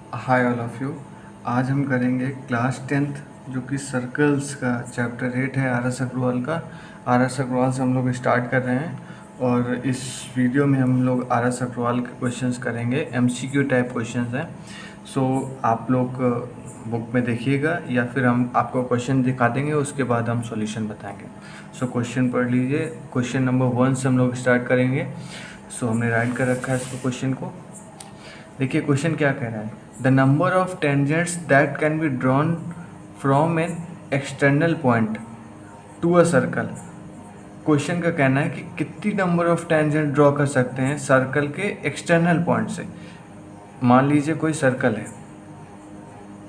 Hi all of you. आज हम करेंगे क्लास 10th जो कि सर्कल्स का चैप्टर 8 है आर एस अग्रवाल का। आर एस अग्रवाल से हम लोग स्टार्ट कर रहे हैं और इस वीडियो में हम लोग आर एस अग्रवाल के क्वेश्चंस करेंगे। एमसीक्यू टाइप क्वेश्चंस हैं। सो आप लोग बुक में देखिएगा या फिर हम आपको क्वेश्चन दिखा देंगे, उसके बाद हम सॉल्यूशन बताएंगे। सो क्वेश्चन पढ़ लीजिए। क्वेश्चन नंबर 1 से हम लोग स्टार्ट करेंगे। सो हमने राइट कर रखा है इसको क्वेश्चन को। देखिए क्वेश्चन क्या कह रहा है। The number of tangents that can be drawn from an external point to a circle. Question का कहना है कि कितनी नंबर ऑफ टेंजेंट ड्रॉ कर सकते हैं सर्कल के एक्सटर्नल पॉइंट से। मान लीजिए कोई सर्कल है,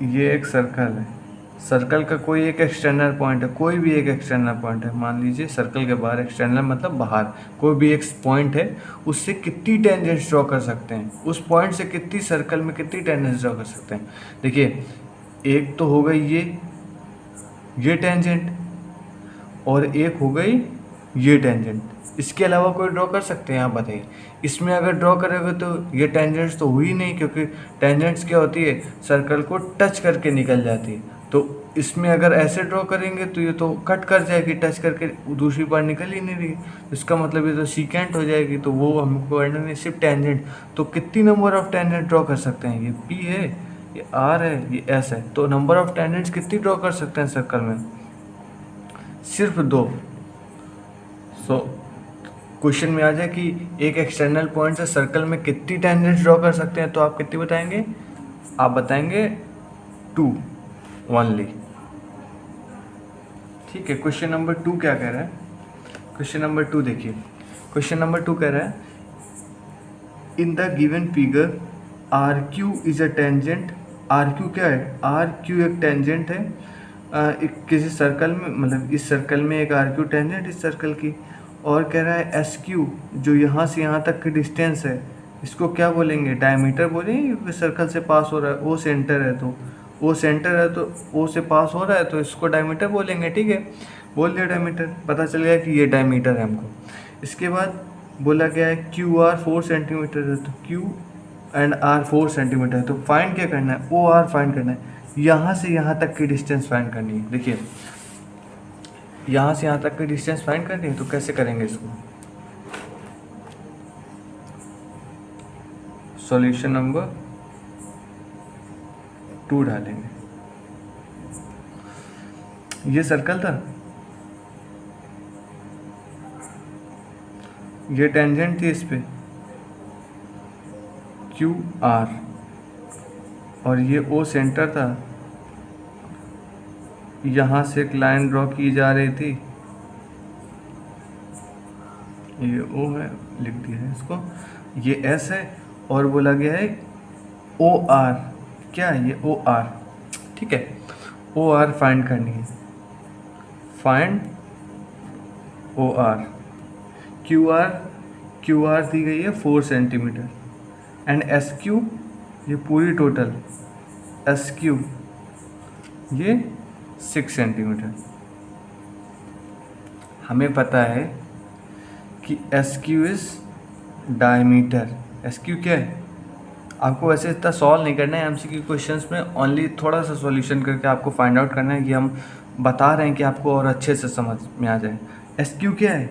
ये एक सर्कल है, सर्कल का कोई एक एक्सटर्नल पॉइंट है, कोई भी एक एक्सटर्नल पॉइंट है। मान लीजिए सर्कल के बाहर, एक्सटर्नल मतलब बाहर कोई भी एक पॉइंट है, उससे कितनी टेंजेंट्स ड्रॉ कर सकते हैं, उस पॉइंट से कितनी सर्कल में कितनी टेंजेंट्स ड्रॉ कर सकते हैं। देखिए एक तो हो गई ये टेंजेंट और एक हो गई ये टेंजेंट। इसके अलावा कोई ड्रॉ कर सकते हैं आप बताइए। इसमें अगर ड्रॉ करोगे तो ये टेंजेंट्स तो हुई नहीं, क्योंकि टेंजेंट्स क्या होती है, सर्कल को टच करके निकल जाती है। तो इसमें अगर ऐसे ड्रॉ करेंगे तो ये तो कट कर जाएगी, टच करके दूसरी बार निकल ही नहीं रही। इसका मतलब ये तो सीकेंट हो जाएगी, तो वो हमको करना नहीं, सिर्फ टेंजेंट। तो कितनी नंबर ऑफ टेंजेंट ड्रॉ कर सकते हैं, ये पी है, ये आर है, ये एस है। तो नंबर ऑफ टेंजेंट्स कितनी ड्रॉ कर सकते हैं सर्कल में, सिर्फ 2। सो क्वेश्चन में आ जाए कि एक एक्सटर्नल पॉइंट से सर्कल में कितनी टेंजेंट्स ड्रॉ कर सकते हैं, तो आप कितनी बताएंगे, आप बताएंगे 2 ओनली। ठीक है। क्वेश्चन नंबर 2 क्या कह रहा है। क्वेश्चन नंबर 2 देखिए। क्वेश्चन नंबर 2 कह रहा है in the given figure R Q is a tangent. R Q क्या है, आर क्यू एक टेंजेंट है एक किसी सर्कल में, मतलब इस सर्कल में एक आर क्यू टेंजेंट इस सर्कल की। और कह रहा है एस क्यू जो यहाँ से यहाँ तक की डिस्टेंस है, इसको क्या बोलेंगे, डायमीटर बोलेंगे, क्योंकि सर्कल से पास हो रहा है। ओ सेंटर है तो ओ सेंटर है, तो ओ से पास हो रहा है तो इसको डायमीटर बोलेंगे। ठीक है, बोल दिया डायमीटर, पता चल गया कि ये डायमीटर है हमको। इसके बाद बोला गया है क्यू आर 4 सेंटीमीटर है, तो क्यू एंड आर 4 सेंटीमीटर है। तो फाइंड क्या करना है, ओ आर फाइंड करना है, यहाँ से यहाँ तक की डिस्टेंस फाइंड करनी है। देखिए यहाँ से यहाँ तक की डिस्टेंस फाइंड करनी है, तो कैसे करेंगे इसको, सॉल्यूशन नंबर 2 डालेंगे। ये सर्कल था, ये टेंजेंट थी इस पे क्यू आर, और ये ओ सेंटर था, यहाँ से एक लाइन ड्रॉ की जा रही थी, ये ओ है, लिख दिया है इसको, ये एस है, और बोला गया है ओ आर, क्या है ये ओ आर। ठीक है, ओ आर फाइंड करनी है, find O R. Q R दी गई है 4 सेंटीमीटर एंड एस क्यू, ये पूरी टोटल एस क्यू ये 6 सेंटीमीटर। हमें पता है कि S Q is diameter. S Q क्या है, आपको वैसे इतना सॉल्व नहीं करना है एमसीक्यू क्वेश्चंस में, ओनली थोड़ा सा सॉल्यूशन करके आपको फाइंड आउट करना है, कि हम बता रहे हैं कि आपको और अच्छे से समझ में आ जाए। एस क्यू क्या है,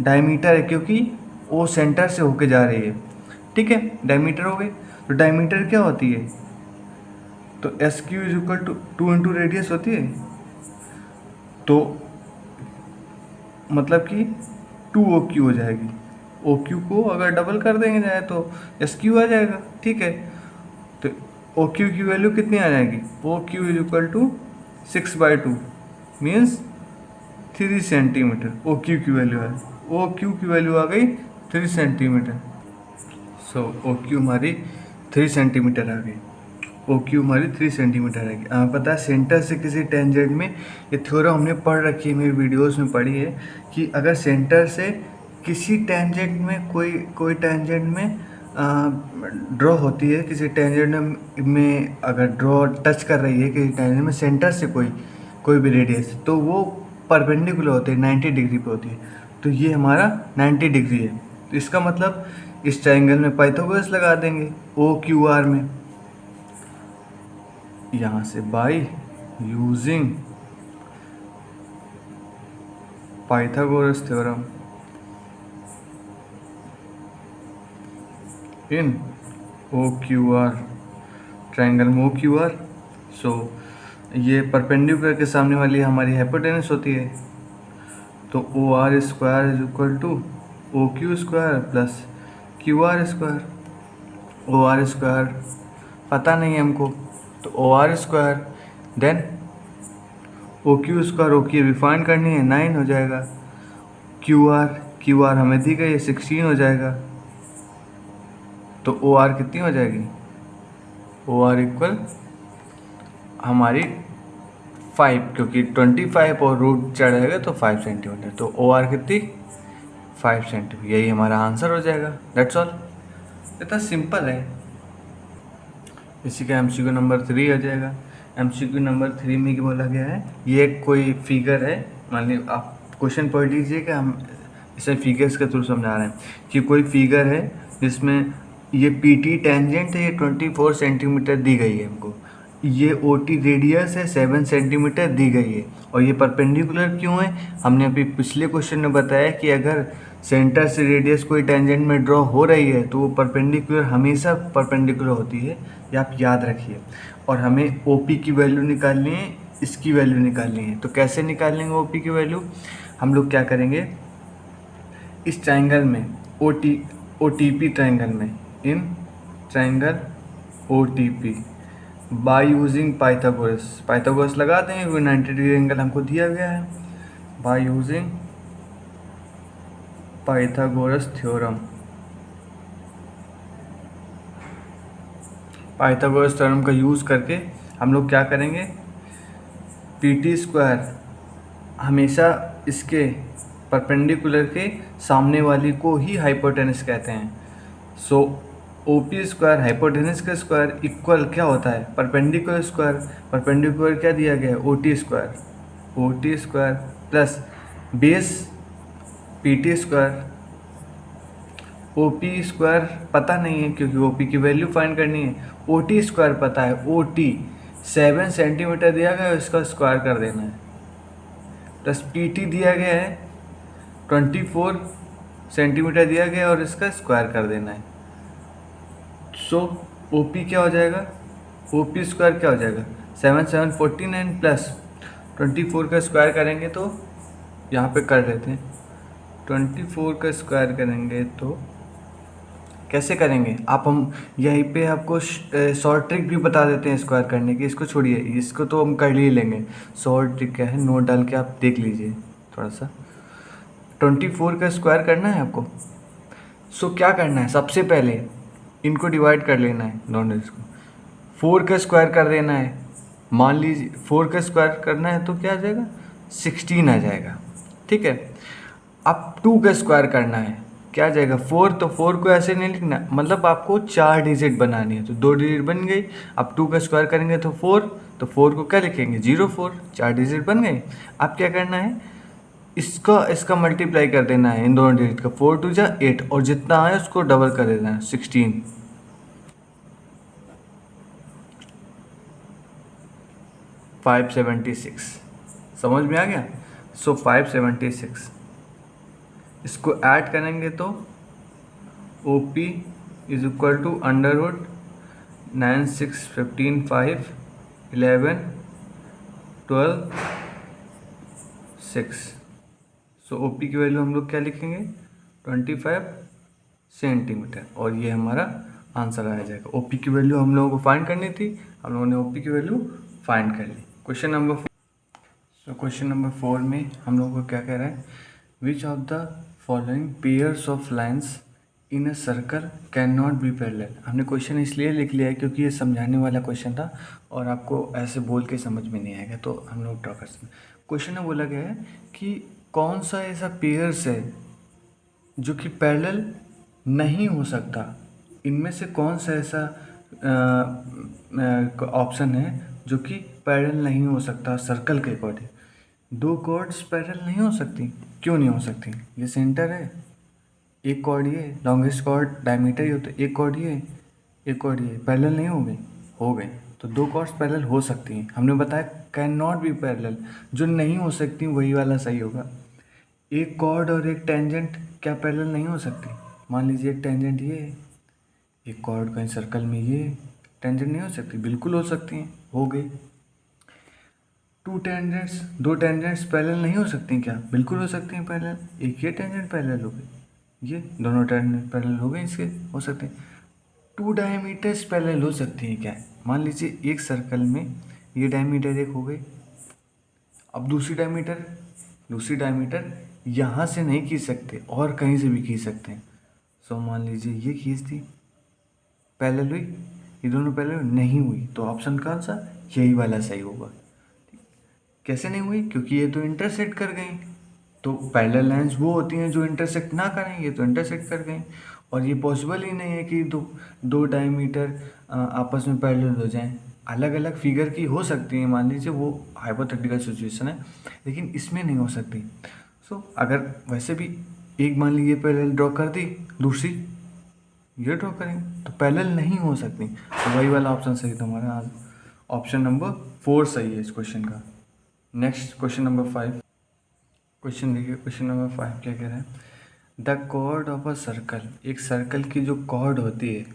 डायमीटर है, क्योंकि वो सेंटर से होके जा रही है। ठीक है, डायमीटर हो गई। तो डायमीटर क्या होती है, तो S Q is equal to 2 into radius होती है, तो मतलब कि 2 ओ क्यू हो जाएगी। ओ क्यू को अगर डबल कर देंगे जाए तो एस क्यू आ जाएगा। ठीक है, तो ओ क्यू की वैल्यू कितनी आ जाएगी, O Q is equal to 6/2 means 3 centimetre. O Q की वैल्यू है, ओ क्यू की वैल्यू आ गई 3 सेंटीमीटर। सो ओ क्यू हमारी 3 सेंटीमीटर आ गई, ओ क्यू हमारी 3 सेंटीमीटर आएगी। पता है सेंटर से किसी टेंजेंट में, ये थ्योरम हमने पढ़ रखी है, मेरी वीडियोस में पढ़ी है, कि अगर सेंटर से किसी टेंजेंट में कोई टेंजेंट में ड्रॉ होती है, किसी टेंजेंट में अगर ड्रॉ टच कर रही है किसी टेंजेंट में सेंटर से कोई भी रेडियस, तो वो परपेंडिकुलर होती है, 90 डिग्री पे होती है। तो ये हमारा 90 डिग्री है, तो इसका मतलब इस ट्रायंगल में पाइथागोरस लगा देंगे ओ क्यू आर में। यहाँ से बाय यूजिंग पाइथागोरस थ्योरम इन OQR ट्रायंगल में OQR। सो ये परपेंडिकुलर के सामने वाली हमारी हाइपोटेनस होती है, तो OR square is equal to OQ square plus QR square. OR square पता नहीं है हमको, तो OR square then OQ square, OQ भी फाइंड करनी है, 9 हो जाएगा। QR हमें दी गई है 16 हो जाएगा। तो OR कितनी हो जाएगी? OR इक्वल हमारी 5, क्योंकि 25 और रूट चढ़ेगा तो 5 सेंटीमीटर, तो OR कितनी? 5 सेंटीमीटर। यही हमारा आंसर हो जाएगा। That's all. इतना सिंपल है। इसी का MCQ नंबर 3 आ जाएगा। MCQ नंबर 3 में क्या बोला गया है, ये कोई फिगर है, मान लीजिए आप क्वेश्चन पढ़ लीजिए कि हम इसे फिगर्स के थ्रू समझा रहे हैं कि कोई फिगर है जिसमें ये PT टेंजेंट है, ये 24 सेंटीमीटर दी गई है हमको, ये OT रेडियस है 7 सेंटीमीटर दी गई है, और ये परपेंडिकुलर क्यों है? हमने अभी पिछले क्वेश्चन में बताया कि अगर सेंटर से रेडियस कोई टेंजेंट में ड्रॉ हो रही है तो वो परपेंडिकुलर हमेशा परपेंडिकुलर होती है, ये आप याद रखिए। और हमें OP की वैल्यू निकालनी है, इसकी वैल्यू निकालनी है। तो कैसे निकालेंगे OP की वैल्यू? हम लोग क्या करेंगे, इस ट्रायंगल में OTP ट्रायंगल में, in triangle OTP bye using Pythagoras लगा देंगे क्योंकि 90 डिग्री एंगल हमको दिया गया है। Bye using Pythagoras theorem, Pythagoras theorem का यूज़ करके हम लोग क्या करेंगे, PT स्क्वायर हमेशा इसके परपेंडिकुलर के सामने वाली को ही हाइपोटेनस कहते हैं। सो OP स्क्वायर हाइपोटेनस का स्क्वायर इक्वल क्या होता है, परपेंडिकुलर स्क्वायर। परपेंडिकुलर क्या दिया गया है, OT square plus base PT square. OP square पता नहीं है क्योंकि OP की वैल्यू फाइंड करनी है। OT स्क्वायर पता है, OT 7 सेंटीमीटर दिया गया है, इसका स्क्वायर कर देना है, प्लस PT दिया गया है 24 सेंटीमीटर दिया गया है और इसका स्क्वायर कर देना है। सो OP क्या हो जाएगा, OP स्क्वायर क्या हो जाएगा, 7 49 प्लस 24 का स्क्वायर करेंगे तो यहाँ पे कर लेते हैं, 24 का स्क्वायर करेंगे तो कैसे करेंगे आप, हम यहीं पे आपको शॉर्ट ट्रिक भी बता देते हैं स्क्वायर करने की। इसको छोड़िए, इसको तो हम कर ही लेंगे। शॉर्ट ट्रिक क्या है, नोट डाल के आप देख लीजिए थोड़ा सा। 24 का स्क्वायर करना है आपको। सो क्या करना है, सबसे पहले इनको डिवाइड कर लेना है दोनों इसको, 4 का स्क्वायर कर देना है। मान लीजिए 4 का स्क्वायर करना है तो क्या आ जाएगा, 16 आ जाएगा। ठीक है। अब 2 का स्क्वायर करना है, क्या आ जाएगा 4, तो 4 को ऐसे नहीं लिखना, मतलब आपको 4 डिजिट बनानी है, तो 2 डिजिट बन गई। अब 2 का स्क्वायर करेंगे तो 4, तो 4 को क्या लिखेंगे 04, 4 डिजिट बन गए। अब क्या करना है, इसका मल्टीप्लाई कर देना है इन दोनों डिजिट का, 4 2 जा 8, और जितना आए उसको डबल कर देना है 16। 576 समझ में आ गया। सो 576 इसको ऐड करेंगे तो OP is equal to under root 9 6 15 5 11 12 6। So OP की वैल्यू हम लोग क्या लिखेंगे, 25 सेंटीमीटर, और ये हमारा आंसर आ जाएगा। OP की वैल्यू हम लोगों को फाइंड करनी थी, हम लोगों ने OP की वैल्यू फाइंड कर ली। क्वेश्चन नंबर 4 में हम लोगों को क्या कह रहा है, which of the following pairs of lines in a circle can not be parallel. हमने क्वेश्चन इसलिए लिख लिया है क्योंकि ये समझाने वाला क्वेश्चन था और आपको ऐसे बोल के समझ में नहीं आएगा, तो हम लोग ड्रॉ कर सकते। क्वेश्चन में बोला गया है कि कौन सा ऐसा पेयर्स है जो कि पैरेलल नहीं हो सकता, इनमें से कौन सा ऐसा ऑप्शन है जो कि पैरेलल नहीं हो सकता सर्कल के अकॉर्डिंग। 2 कॉर्ड्स पैरेलल नहीं हो सकती, क्यों नहीं हो सकती, ये सेंटर है, एक कॉर्ड ये, लॉन्गेस्ट कॉर्ड डायमीटर ही होता है, एक कॉर्ड ये, एक कॉर्ड ये, पैरेलल नहीं हो गई, हो गए। तो दो कॉर्ड्स पैरेलल हो सकती हैं। हमने बताया कैन नॉट बी पैरेलल, जो नहीं हो सकती वही वाला सही होगा। एक कॉर्ड और एक टेंजेंट क्या पैरेलल नहीं हो सकती? मान लीजिए एक टेंजेंट ये है, एक कॉर्ड कहीं सर्कल में ये है, टेंजेंट नहीं हो सकती? बिल्कुल हो सकती हैं, हो गई। दो टेंजेंट्स पैरेलल नहीं हो सकती क्या? बिल्कुल हो सकती हैं पैरेलल। एक ये टेंजेंट पैरेलल हो गई, ये दोनों टेंजेंट पैरेलल हो गए, इसके हो सकते हैं। टू डायमीटर्स पैरेलल हो सकती हैं क्या? मान लीजिए एक सर्कल में ये डायमीटर एक हो गई, अब दूसरी डायमीटर यहाँ से नहीं खींच सकते और कहीं से भी खींच सकते हैं। सो मान लीजिए ये खींच दी, पैरेलल हुई, ये दोनों पैरेलल नहीं हुई, तो ऑप्शन कौन सा? यही वाला सही होगा। कैसे नहीं हुई? क्योंकि ये तो इंटरसेक्ट कर गई। तो पैरेलल लाइंस वो होती हैं जो इंटरसेक्ट ना करें, ये तो इंटरसेक्ट कर गई। और ये पॉसिबल ही नहीं है कि दो डायमीटर आपस में पैरेलल हो जाएं। अलग अलग फिगर की हो सकती हैं, मान लीजिए, वो हाइपोथेटिकल सिचुएशन है, लेकिन इसमें नहीं हो सकती। सो अगर वैसे भी एक मान लीजिए पैरेलल ड्रॉ कर दी, दूसरी ये ड्रॉ करेंगे, तो पैरेलल नहीं हो सकती। तो वही वाला ऑप्शन सही था हमारा। ऑप्शन नंबर 4 सही है इस क्वेश्चन का। Next question number 5। क्वेश्चन देखिए, क्वेश्चन नंबर 5 क्या कह रहे हैं? The chord of a circle, एक सर्कल की जो कॉर्ड होती है,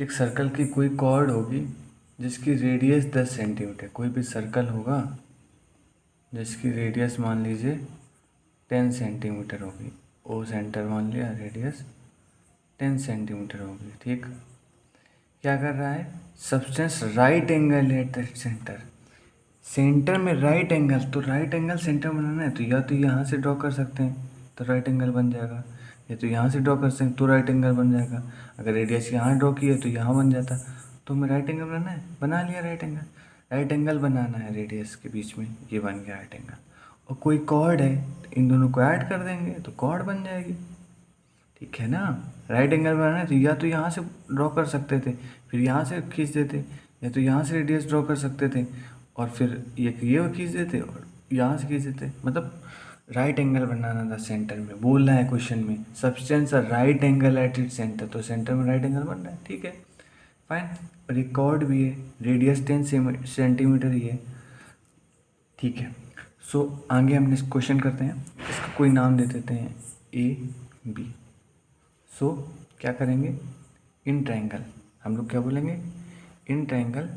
एक सर्कल की कोई कॉर्ड होगी जिसकी रेडियस 10 सेंटीमीटर, कोई भी सर्कल होगा जिसकी रेडियस मान लीजिए 10 सेंटीमीटर होगी, ओ सेंटर मान लिया, रेडियस 10 सेंटीमीटर होगी, ठीक। क्या कर रहा है? Substance right angle at that centre, centre में राइट एंगल, तो राइट एंगल सेंटर बनाना है तो या तो यहाँ से ड्रॉ कर सकते हैं तो राइट एंगल बन जाएगा, या तो यहाँ से ड्रॉ कर सकते हैं तो राइट एंगल बन जाएगा। अगर रेडियस यहाँ ड्रॉ किया तो यहाँ बन जाता, तो हमें राइट एंगल बनाना है, बना लिया राइट एंगल। राइट एंगल बनाना है रेडियस के बीच में, ये बन गया राइट एंगल। और कोई कॉर्ड है, इन दोनों को ऐड कर देंगे तो कॉर्ड बन जाएगी, ठीक है ना। राइट एंगल बनाना है तो या तो यहाँ से ड्रॉ कर सकते थे, फिर यहाँ से खींच देते, या तो यहाँ से रेडियस ड्रॉ कर सकते थे और फिर ये खींच देते और यहाँ से खींच देते। मतलब राइट एंगल बनाना था सेंटर में, बोल रहा है क्वेश्चन में substance right angle at it centre, तो सेंटर में राइट एंगल बन रहा है, ठीक है, फाइन। और एक कॉर्ड भी है, रेडियस 10 सेंटीमीटर ही है, ठीक है। सो आगे हम नेक्स्ट क्वेश्चन करते हैं, इसका कोई नाम दे देते हैं ए बी। सो क्या करेंगे? इन ट्रायंगल, हम लोग क्या बोलेंगे? In triangle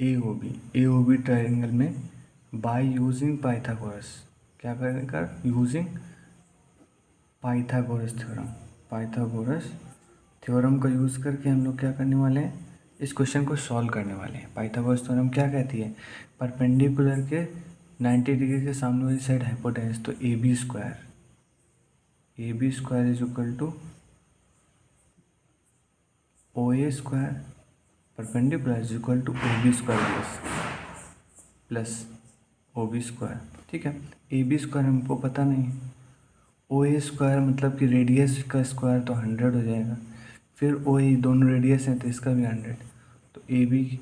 A O B triangle में बाय यूजिंग पाइथागोरस, क्या करेंगे? यूजिंग पाइथागोरस थ्योरम का यूज़ करके हम लोग क्या करने वाले हैं? इस क्वेश्चन को सॉल्व करने वाले हैं। पाइथागोरस थ्योरम क्या कहती है? परपेंडिकुलर के 90 डिग्री के सामने वाली साइड हाइपोटेनस, तो A B square is equal to O A square perpendicular is equal to O B square plus O B square, ठीक है। ए बी स्क्वायर हमको पता नहीं है, ओ ए स्क्वायर मतलब कि रेडियस का स्क्वायर तो 100 हो जाएगा, फिर ओ ए दोनों रेडियस हैं तो इसका भी 100, तो A B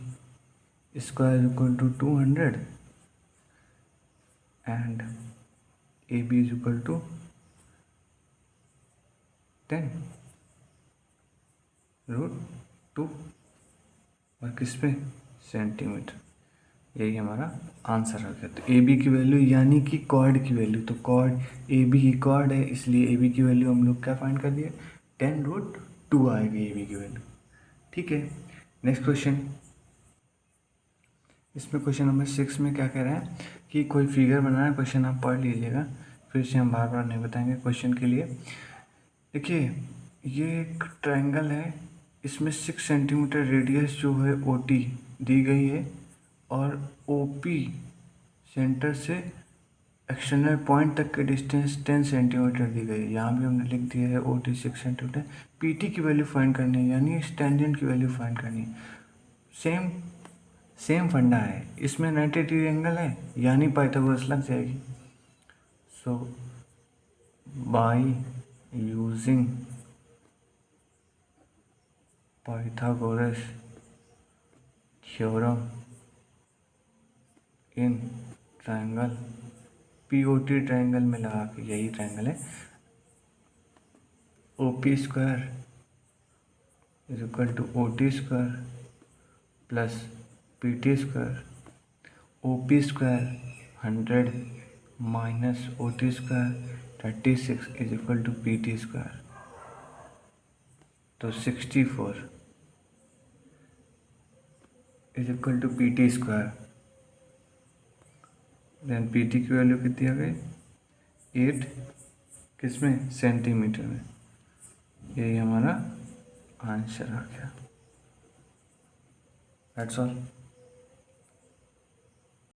square equal to 200 and A B is equal to 10√2 और किस पे? सेंटीमीटर। यही हमारा आंसर हो गया। तो ए बी की वैल्यू यानी कि कॉर्ड की वैल्यू, तो कॉर्ड ए बी की कॉर्ड है, इसलिए ए बी की वैल्यू हम लोग क्या फाइंड कर दिए? 10√2 आएगी ए बी की वैल्यू, ठीक है। नेक्स्ट क्वेश्चन, इसमें क्वेश्चन नंबर 6 में क्या कह रहा है कि कोई फिगर बनाना है। क्वेश्चन आप पढ़ लीजिएगा, फिर से हम बार बार नहीं बताएंगे क्वेश्चन के लिए। देखिए ये एक ट्रायंगल है, इसमें 6 सेंटीमीटर रेडियस जो है ओ टी दी गई है और ओ पी सेंटर से एक्सटर्नल पॉइंट तक के डिस्टेंस 10 सेंटीमीटर दी गई है। यहाँ भी हमने लिख दिया है O T 6 centimetre. P T की वैल्यू फाइंड करनी है, यानी इस टेंजेंट की वैल्यू फाइंड करनी है। सेम फंडा है, इसमें 90 डिग्री एंगल है, यानी पाइथागोरस लग जाएगी। So by using Pythagoras theorem in triangle, POT triangle में लगा के, यही ट्रायंगल है, O P square is equal to O T square plus P T square. O P square 100 minus O T square 36 is equal to P T square. तो 64 is equal to P T square. Then P T की value कितनी आ गई 8 किसमें centimetre में। यही हमारा answer आ गया। That's all.